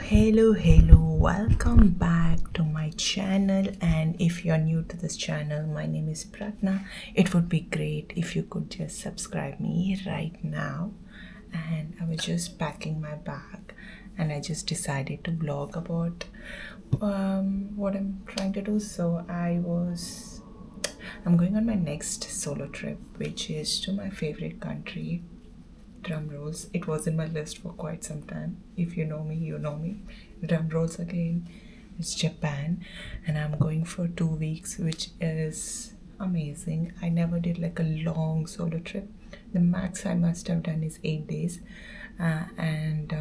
Hello, welcome back to my channel. And if you're new to this channel, my name is Pratna. It would be great if you could just subscribe me right now. And I was just packing my bag and I just decided to vlog about what I'm trying to do. So I'm going on my next solo trip, which is to my favorite country. Drum rolls. It was in my list for quite some time. If you know me, you know me. Drum rolls again. It's Japan, and I'm going for 2 weeks, which is amazing. I never did like a long solo trip. The max I must have done is 8 days, and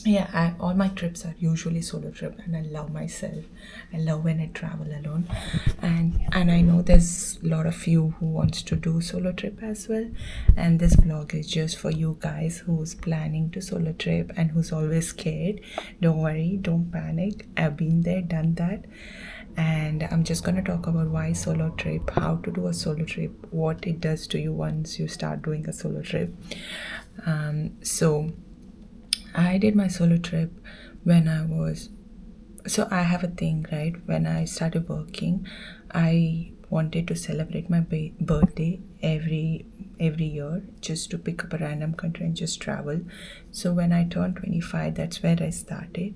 yeah, all my trips are usually solo trip, and I love myself. I love when I travel alone, and I know there's a lot of you who wants to do solo trip as well. And this vlog is just for you guys who's planning to solo trip and who's always scared. Don't worry, don't panic. I've been there, done that, and I'm just gonna talk about why solo trip, how to do a solo trip, what it does to you once you start doing a solo trip. So I did my solo trip when so I have a thing, right? When I started working, I wanted to celebrate my birthday every year, just to pick up a random country and just travel. So when I turned 25, that's where I started.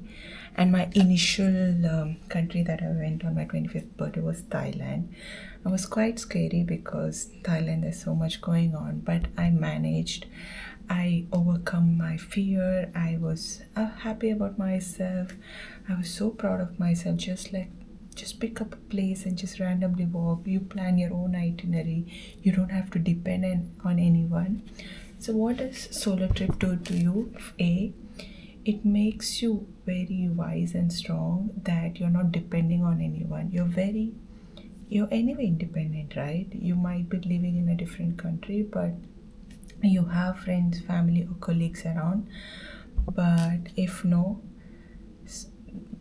And my initial country that I went on my 25th birthday was Thailand. It was quite scary because Thailand, there's so much going on, but I managed. I overcome my fear. I was happy about myself. I was so proud of myself. Just pick up a place and just randomly walk. You plan your own itinerary. You don't have to depend on anyone. So what does solo trip do to you? It makes you very wise and strong, that you're not depending on anyone. You're anyway independent, right? You might be living in a different country, but you have friends, family, or colleagues around. But if no,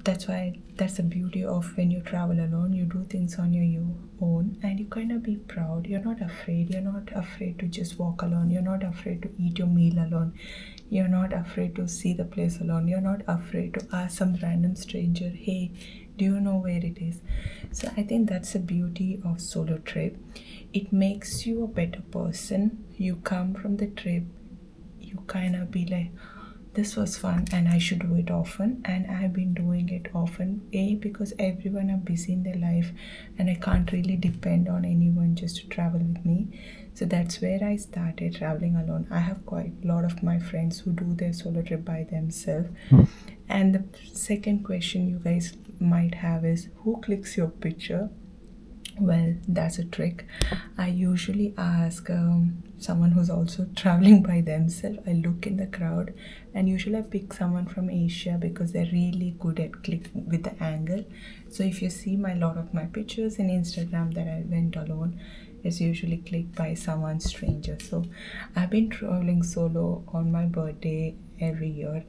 that's the beauty of when you travel alone. You do things on your own, and you kind of be proud. You're not afraid to just walk alone. You're not afraid to eat your meal alone. You're not afraid to see the place alone. You're not afraid to ask some random stranger, hey, do you know where it is? So I think that's the beauty of solo trip. It makes you a better person. You come from the trip, you kind of be like, this was fun and I should do it often. And I've been doing it often, because everyone are busy in their life and I can't really depend on anyone just to travel with me. So that's where I started traveling alone. I have quite a lot of my friends who do their solo trip by themselves. And the second question you guys might have is, who clicks your picture? Well, that's a trick. I usually ask someone who's also traveling by themselves. I look in the crowd, and usually I pick someone from Asia because they're really good at click with the angle. So if you see a lot of my pictures in Instagram that I went alone, it's usually clicked by someone stranger. So I've been traveling solo on my birthday every year.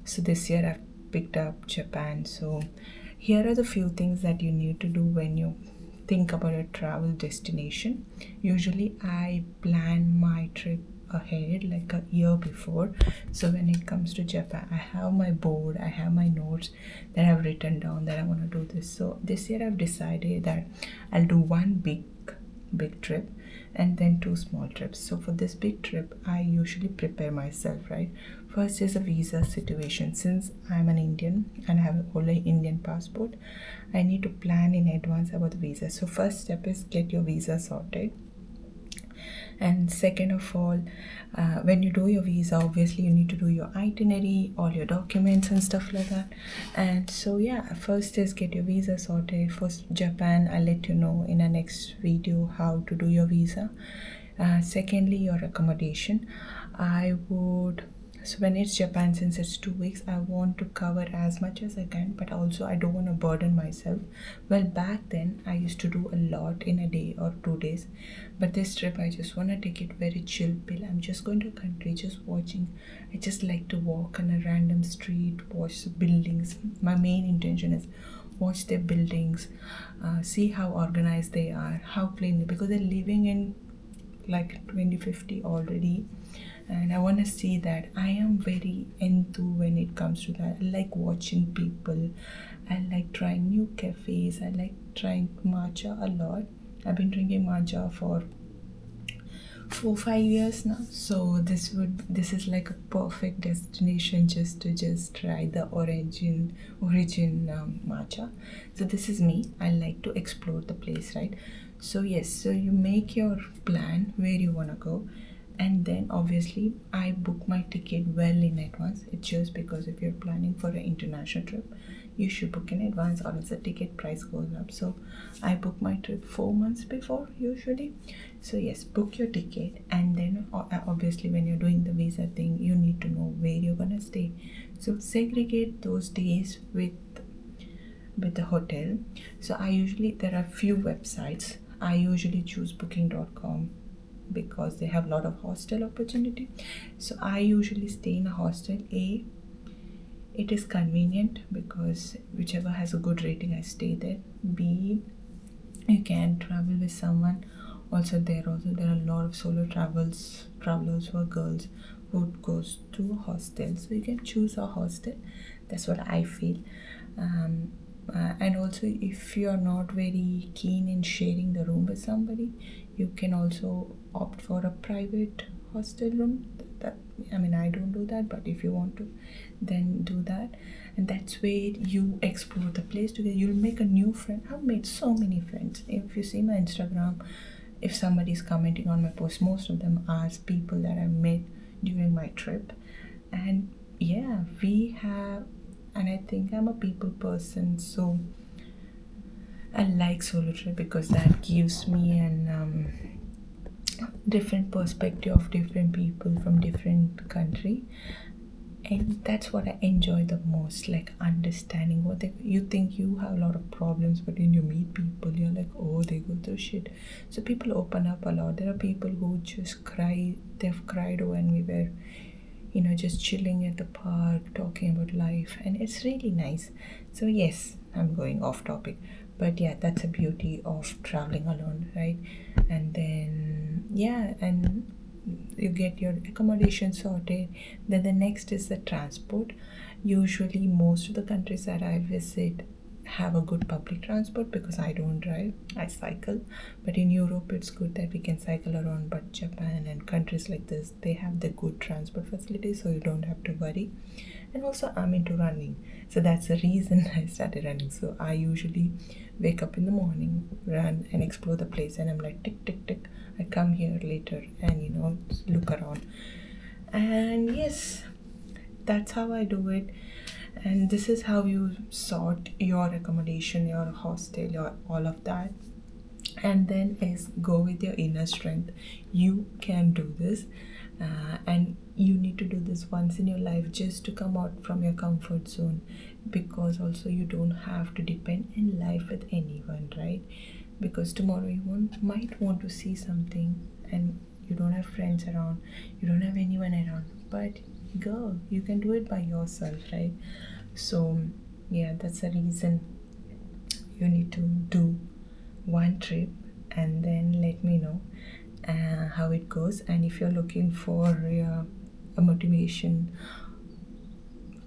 So this year I've picked up Japan. So here are the few things that you need to do when you think about a travel destination. Usually I plan my trip ahead, like a year before. So when it comes to Japan, I have my board, I have my notes that I've written down that I want to do this. So this year I've decided that I'll do one big trip and then two small trips. So for this big trip, I usually prepare myself, right? First is a visa situation. Since I'm an Indian and I have only Indian passport, I need to plan in advance about the visa. So first step is get your visa sorted. And second of all, when you do your visa, obviously you need to do your itinerary, all your documents and stuff like that. And so yeah, first is get your visa sorted. For Japan, I'll let you know in a next video how to do your visa. Secondly, your accommodation. So when it's Japan, since it's 2 weeks, I want to cover as much as I can, but also I don't want to burden myself. Well, back then I used to do a lot in a day or 2 days, but this trip I just want to take it very chill pill. I'm just going to a country, just watching. I just like to walk on a random street, watch the buildings. My main intention is watch their buildings, see how organized they are, how clean, because they're living in like 2050 already. and I want to see that. I am very into when it comes to that. I like watching people. I like trying new cafes. I like trying matcha a lot. I've been drinking matcha for 4 5 years now, so this is like a perfect destination just try the origin matcha. So this is me. I like to explore the place, right? So yes, so you make your plan where you want to go, and then obviously I book my ticket well in advance. It's just because if you're planning for an international trip, you should book in advance or else the ticket price goes up. So I book my trip 4 months before usually. So yes, book your ticket, and then obviously when you're doing the visa thing, you need to know where you're gonna stay. So segregate those days with the hotel. So I usually, there are few websites. I usually choose booking.com because they have a lot of hostel opportunity. So I usually stay in a hostel. It is convenient because whichever has a good rating, I stay there. B, you can travel with someone. Also there are a lot of solo travelers who are girls who goes to a hostel, so you can choose a hostel. That's what I feel. And also, if you're not very keen in sharing the room with somebody, you can also opt for a private hostel room. That, I mean, I don't do that, but if you want to, then do that. And that's where you explore the place together. You'll make a new friend. I've made so many friends. If you see my Instagram, if somebody is commenting on my post, most of them are people that I met during my trip. And yeah, we have, and I think I'm a people person, so I like solo trip because that gives me an different perspective of different people from different country, and that's what I enjoy the most, like understanding what they, you think you have a lot of problems, but when you meet people, you're like, oh, they go through shit. So people open up a lot. There are people who just cry. They've cried when we were, just chilling at the park, talking about life, and it's really nice. So yes, I'm going off topic, but yeah, that's a beauty of traveling alone, right? And then yeah, and you get your accommodation sorted. Then the next is the transport. Usually most of the countries that I visit have a good public transport because I don't drive, I cycle. But in Europe it's good that we can cycle around, but Japan and countries like this, they have the good transport facilities, so you don't have to worry. And also I'm into running, so that's the reason I started running. So I usually wake up in the morning, run and explore the place, and I'm like tick tick tick, I come here later and look around. And yes, that's how I do it. And this is how you sort your accommodation, your hostel, your all of that. And then is go with your inner strength. You can do this, and you need to do this once in your life just to come out from your comfort zone, because also you don't have to depend in life with anyone, right? Because tomorrow you might want to see something and you don't have friends around, you don't have anyone around, but girl, you can do it by yourself, right? So yeah, that's the reason you need to do one trip, and then let me know how it goes. And if you're looking for a motivation,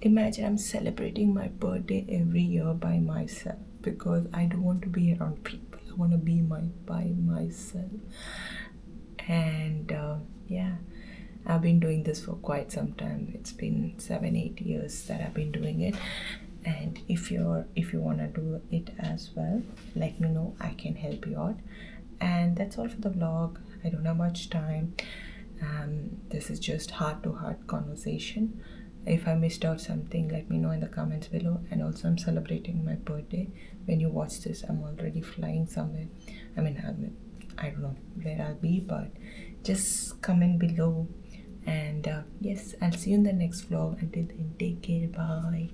imagine I'm celebrating my birthday every year by myself because I don't want to be around people. I want to be by myself. And yeah, I've been doing this for quite some time. It's been 7 8 years that I've been doing it. And if you want to do it as well, let me know. I can help you out. And that's all for the vlog. I don't have much time. This is just heart to heart conversation. If I missed out something, let me know in the comments below. And also, I'm celebrating my birthday. When you watch this, I'm already flying somewhere. I don't know where I'll be, but just comment below. And yes, I'll see you in the next vlog. Until then, take care. Bye.